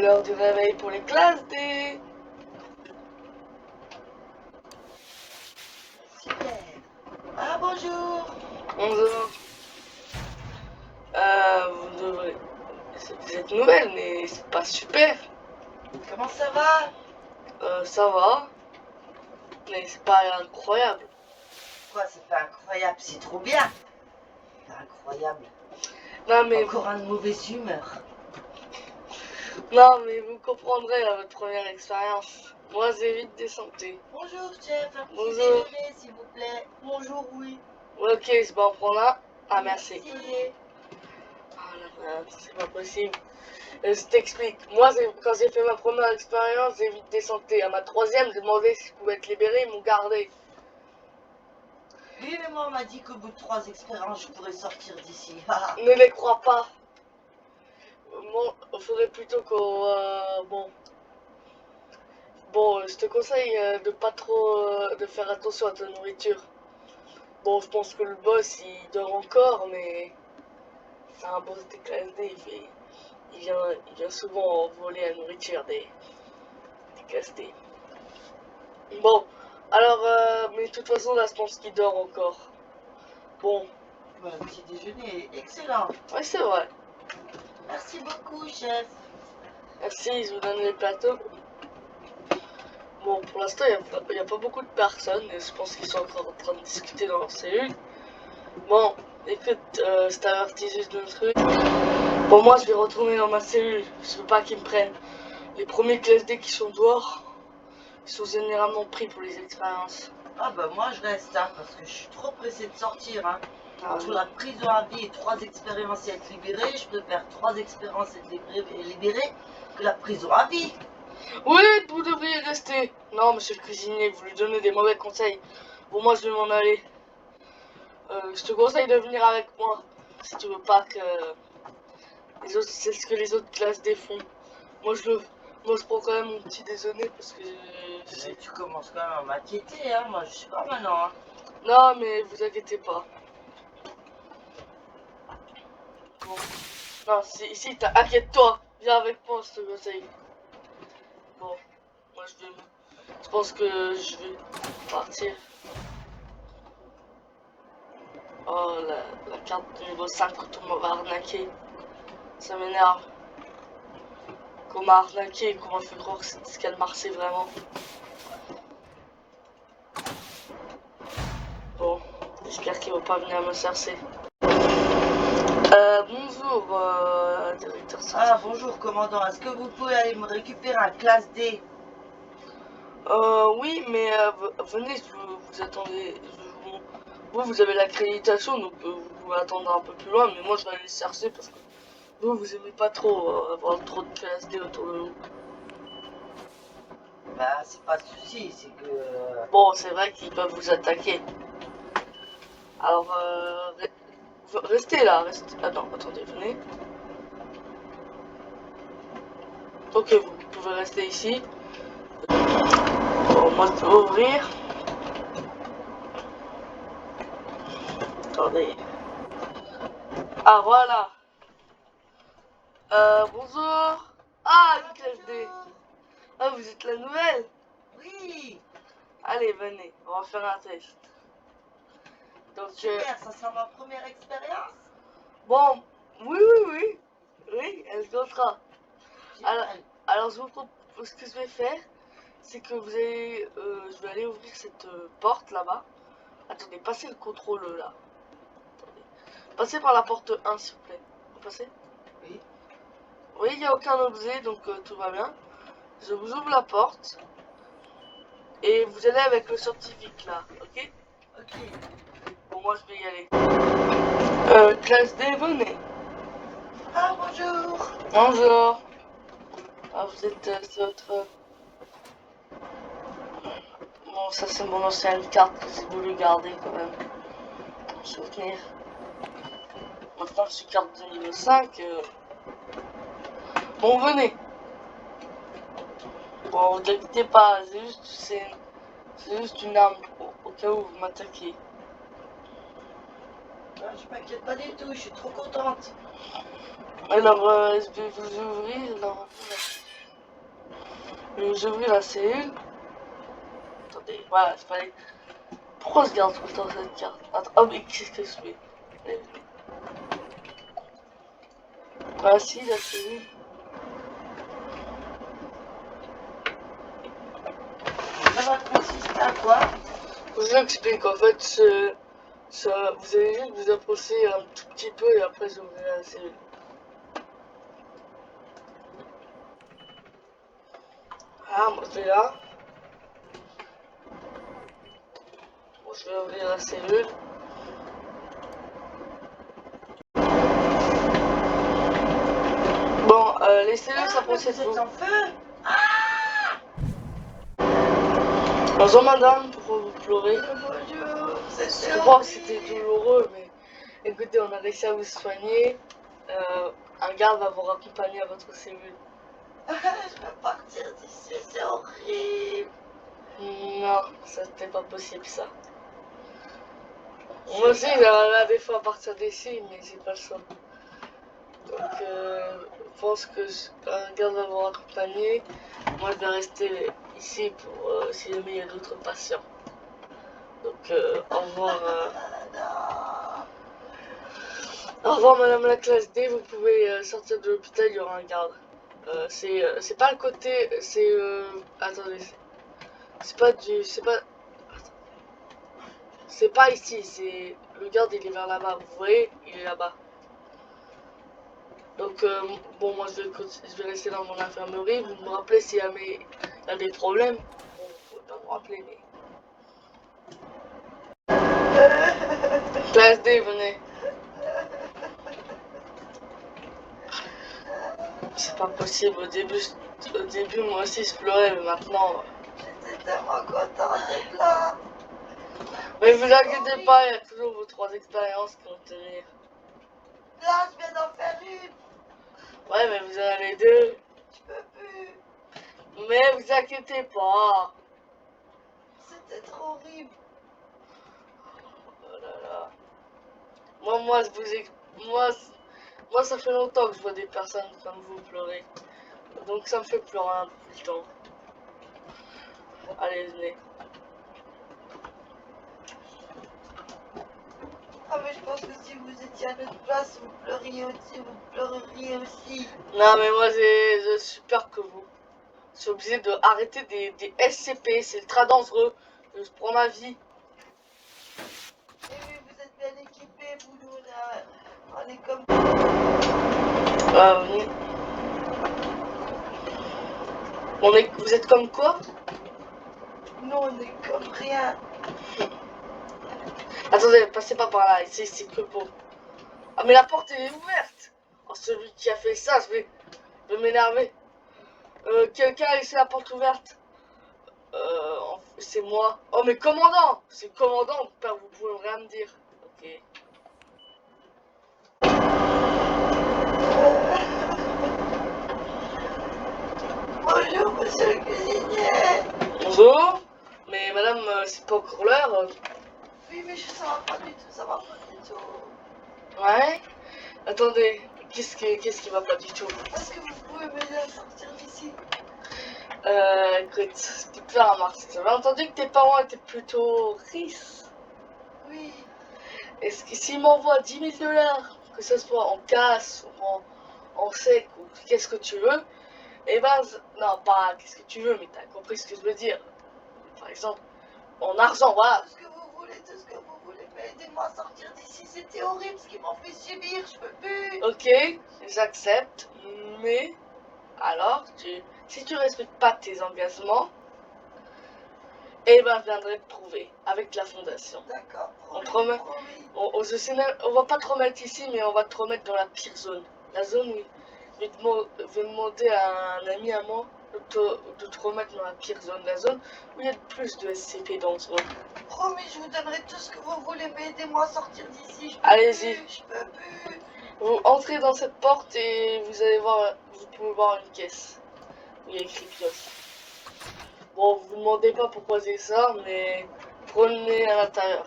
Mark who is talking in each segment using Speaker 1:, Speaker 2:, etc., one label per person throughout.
Speaker 1: l'heure du réveil pour les classes D.
Speaker 2: Super. Ah, bonjour.
Speaker 1: Bonjour. Vous devrez... Vous êtes nouvelle, mais c'est pas super.
Speaker 2: Comment ça va?
Speaker 1: Ça va, mais c'est pas incroyable.
Speaker 2: Quoi, c'est pas incroyable, c'est trop bien. C'est incroyable.
Speaker 1: Non, mais
Speaker 2: Encore un de mauvaise humeur.
Speaker 1: Non, mais vous comprendrez à votre première expérience. Moi, j'ai vite désanté.
Speaker 2: Bonjour, chef. Un petit
Speaker 1: Bonjour.
Speaker 2: déjeuner, s'il vous plaît. Bonjour, oui.
Speaker 1: Ouais, ok, je vais en prendre un. Ah, merci.
Speaker 2: Merci.
Speaker 1: Ah là là, c'est pas possible. Je t'explique. Moi, quand j'ai fait ma première expérience, j'ai vite désanté. À ma troisième, j'ai demandé si je pouvais être libéré, ils m'ont gardé.
Speaker 2: Oui, mais moi, on m'a dit qu'au bout de 3 expériences, je pourrais sortir d'ici.
Speaker 1: Ne les crois pas. Bon, il faudrait plutôt qu'on... Bon, je te conseille de pas trop... de faire attention à ta nourriture. Bon, je pense que le boss, il dort encore, mais... C'est un boss des classes D, il vient souvent voler la nourriture des classes D. Bon, alors, mais de toute façon, là, je pense qu'il dort encore. Bon.
Speaker 2: Le petit déjeuner est excellent.
Speaker 1: Ouais, c'est vrai.
Speaker 2: Merci beaucoup, chef.
Speaker 1: Merci, je vous donne les plateaux. Bon, pour l'instant, il n'y a pas beaucoup de personnes, et je pense qu'ils sont encore en train de discuter dans leur cellule. Bon, écoute, je t'avertis juste d'un truc. Bon, moi, je vais retourner dans ma cellule. Je veux pas qu'ils me prennent. Les premiers classes D qui sont dehors, ils sont généralement pris pour les expériences.
Speaker 2: Ah bah moi je reste, hein, parce que je suis trop pressée de sortir. Hein.
Speaker 1: Ah,
Speaker 2: Entre la prison à vie et 3 expériences et être libéré, je préfère 3 expériences et être libéré que la prison à vie.
Speaker 1: oui, vous devriez rester. Non, monsieur le cuisinier, vous lui donnez des mauvais conseils. Bon, moi, je vais m'en aller. Je te conseille de venir avec moi, si tu veux pas que les autres, c'est ce que les autres classes D font. Moi, je prends quand même mon petit déjeuner parce que
Speaker 2: Mais tu commences quand même à m'inquiéter, hein. Moi je sais pas maintenant. Hein.
Speaker 1: Non, mais vous inquiétez pas. Bon. Non, ici, inquiète-toi. Viens avec moi, je te conseille. Bon, moi, je pense que je vais partir. Oh, la carte de niveau 5 quand on m'aura arnaqué. Ça m'énerve. Qu'on m'a arnaqué et qu'on m'a fait croire que c'était ce qu'elle marchait vraiment. Bon, j'espère qu'il va pas venir me chercher. Bonjour, directeur scientifique.
Speaker 2: Ah bonjour commandant, est-ce que vous pouvez aller me récupérer un classe D?
Speaker 1: Oui, mais venez, vous attendez. Vous avez l'accréditation, donc vous pouvez attendre un peu plus loin, mais moi je vais aller chercher parce que vous aimez pas trop avoir trop de classes D autour de vous.
Speaker 2: Bah c'est pas de souci, c'est que...
Speaker 1: Bon, c'est vrai qu'ils peuvent vous attaquer. Alors, restez là, restez. Ah non, attendez, venez. Ok, vous pouvez rester ici. Bon, moi je vais ouvrir. Attendez. Ah, voilà. Bonjour. Ah, une classe D. Ah, vous êtes la nouvelle?
Speaker 2: Oui.
Speaker 1: Allez, venez, on va faire un test. Donc,
Speaker 2: Super, ça sera ma première expérience.
Speaker 1: bon, oui, elle comptera. Alors, je vous propose, ce que je vais faire, c'est que vous allez, je vais aller ouvrir cette porte là-bas. Attendez, passez le contrôle là. Attendez. Passez par la porte 1, s'il vous plaît. Vous passez?
Speaker 2: Oui.
Speaker 1: Oui, il n'y a aucun objet, donc tout va bien. Je vous ouvre la porte. Et vous allez avec le scientifique là, ok?
Speaker 2: Ok.
Speaker 1: Bon, moi je vais y aller. Classe D, venez.
Speaker 2: Ah bonjour.
Speaker 1: Bonjour. Ah, vous êtes votre... Bon, ça c'est mon ancienne carte que j'ai voulu garder quand même. Pour souvenir. Maintenant je suis carte de niveau 5. Bon, venez. Bon, vous inquiétez pas, c'est juste une arme au cas où vous m'attaquez.
Speaker 2: Ah, je m'inquiète pas du tout, je suis trop contente.
Speaker 1: Alors, je vais vous ouvrir. Alors, J'ouvre la cellule. Attendez, voilà, c'est fallait. Pourquoi je garde tout le temps cette carte? Attends, oh, mais qu'est-ce que je fais? Ah si, la cellule.
Speaker 2: Ça va consister à quoi?
Speaker 1: Je vous explique, en fait, vous allez juste vous approcher un tout petit peu et après vous ouvrez la cellule. Ah, moi je vais là. Bon, je vais ouvrir la cellule. Bon, les cellules, ça possède
Speaker 2: Vous êtes en feu?
Speaker 1: Bonjour madame, pourquoi vous pleurez?
Speaker 2: Bonjour,
Speaker 1: Je comprends que c'était douloureux, mais écoutez, on a réussi à vous soigner. Un garde va vous raccompagner à votre cellule.
Speaker 2: Je veux partir d'ici, c'est horrible.
Speaker 1: Non, ça c'était pas possible ça. Moi aussi j'aimerais des fois partir d'ici, mais j'ai pas le choix. Donc je pense que un garde va vous raccompagner. Moi je vais rester ici pour si jamais il y a d'autres patients. Donc au revoir. Au revoir madame la classe D, vous pouvez sortir de l'hôpital, il y aura un garde. C'est pas le côté, c'est attendez, c'est pas du, c'est pas ici, c'est le garde il est vers là-bas, vous voyez, il est là-bas. Donc bon moi je vais rester dans mon infirmerie, vous me rappelez s'il y a des problèmes. Bon, vous pouvez pas me rappeler mais. Classe D, venez. C'est pas possible, au début moi aussi je pleurais, mais maintenant.
Speaker 2: J'étais tellement contente d'être là.
Speaker 1: Mais vous inquiétez pas, il y a toujours vos 3 expériences qui vont tenir.
Speaker 2: Là, je viens d'en faire une.
Speaker 1: Ouais, mais vous en avez 2.
Speaker 2: Je peux plus.
Speaker 1: Mais vous inquiétez pas.
Speaker 2: C'était trop horrible.
Speaker 1: Oh là là. Moi, je vous ai... moi, ça fait longtemps que je vois des personnes comme vous pleurer. Donc ça me fait pleurer un peu tout le temps. Allez, venez.
Speaker 2: Ah, mais je pense que si vous étiez à notre place, vous pleuriez aussi, vous pleureriez aussi.
Speaker 1: Non, mais moi, je suis peur que vous. Je suis obligé de arrêter des SCP. C'est ultra dangereux. Je prends ma vie.
Speaker 2: Et oui, vous êtes bien équipés, vous, nous, on est comme...
Speaker 1: Venez. Vous êtes comme quoi?
Speaker 2: Nous, on est comme rien.
Speaker 1: Attendez, passez pas par là. Ici, c'est que pour... Ah, mais la porte, elle est ouverte. Oh, celui qui a fait ça, je vais m'énerver. Quelqu'un a laissé la porte ouverte. C'est moi. Oh, mais commandant! C'est le commandant, père, vous pouvez rien me dire. Ok.
Speaker 2: Bonjour, monsieur le cuisinier.
Speaker 1: Bonjour. Mais madame, c'est pas encore l'heure.
Speaker 2: Oui, mais ça va pas du tout, ça va pas du tout.
Speaker 1: Ouais. Attendez, qu'est-ce qui va pas du tout?
Speaker 2: Est-ce que vous pouvez m'aider à sortir d'ici?
Speaker 1: Écoute, c'était plein à Mars. J'avais entendu que tes parents étaient plutôt riches.
Speaker 2: Oui.
Speaker 1: Est-ce que s'ils m'envoient 10 000 $, que ce soit en cash ou en chèque ou qu'est-ce que tu veux, et ben, non, pas qu'est-ce que tu veux, mais t'as compris ce que je veux dire. Par exemple, en argent, voilà.
Speaker 2: Tout ce que vous voulez, tout ce que vous voulez, mais aidez-moi à sortir d'ici, c'était horrible ce qu'ils m'ont fait subir, je peux plus.
Speaker 1: Ok, j'accepte, mais alors, si tu respectes pas tes engagements, eh ben, je viendrai te trouver avec la fondation.
Speaker 2: D'accord,
Speaker 1: On te
Speaker 2: promis,
Speaker 1: remet.
Speaker 2: promis.
Speaker 1: On va pas te remettre ici, mais on va te remettre dans la pire zone. La zone où je vais demander à un ami à moi de te remettre dans la pire zone. La zone où il y a plus de SCP dans ce monde.
Speaker 2: Promis, je vous donnerai tout ce que vous voulez, mais aidez-moi à sortir d'ici,
Speaker 1: Allez-y.
Speaker 2: je peux plus.
Speaker 1: Vous entrez dans cette porte et vous allez voir, vous pouvez voir une caisse où il y a écrit pièce. Bon, vous demandez pas pourquoi c'est ça, mais prenez à l'intérieur.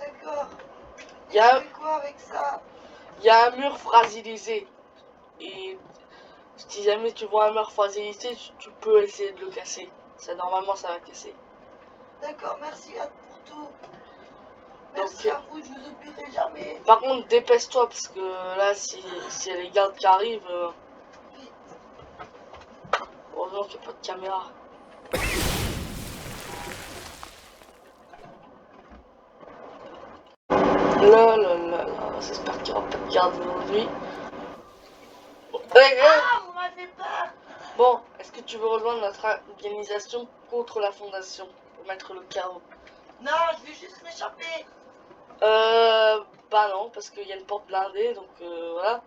Speaker 2: D'accord.
Speaker 1: Il y a
Speaker 2: Je fais quoi avec ça?
Speaker 1: un mur fragilisé. Et Si jamais tu vois un mur fragilité, tu peux essayer de le casser. Normalement, ça va casser.
Speaker 2: D'accord, merci pour tout. Merci
Speaker 1: Donc,
Speaker 2: à vous, je vous oublierai jamais.
Speaker 1: par contre, dépêche-toi parce que là, si y a les gardes qui arrivent, heureusement qu'il n'y a pas de caméra. Là, j'espère qu'il n'y aura pas de garde aujourd'hui.
Speaker 2: Vous m'avez peur.
Speaker 1: Bon, est-ce que tu veux rejoindre notre organisation contre la fondation pour mettre le chaos?
Speaker 2: Non, je vais juste m'échapper.
Speaker 1: Bah non, parce qu'il y a une porte blindée, donc voilà.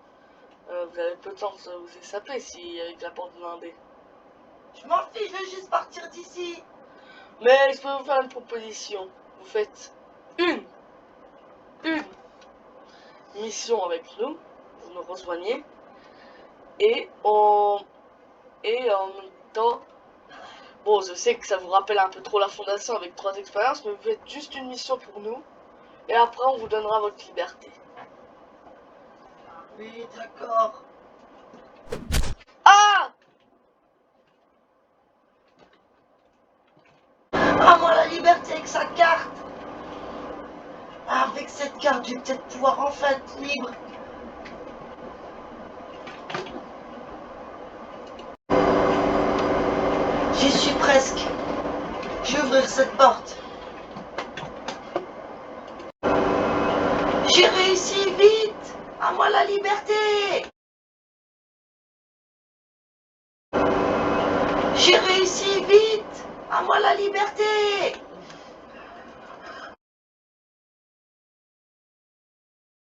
Speaker 1: Vous avez peu de temps de vous échapper si avec la porte blindée.
Speaker 2: Je m'en fiche, je veux juste partir d'ici.
Speaker 1: Mais je peux vous faire une proposition. Vous faites une mission avec nous, vous nous rejoignez, et en même temps, bon, je sais que ça vous rappelle un peu trop la fondation avec 3 expériences, mais vous faites juste une mission pour nous, et après on vous donnera votre liberté.
Speaker 2: Oui, d'accord.
Speaker 1: Ah!
Speaker 2: Ah, moi, la liberté avec sa carte. Avec cette carte, je vais peut-être pouvoir enfin être libre. J'y suis presque. Je vais ouvrir cette porte. J'ai réussi, vite. À moi la liberté. J'ai réussi, vite. À moi la liberté.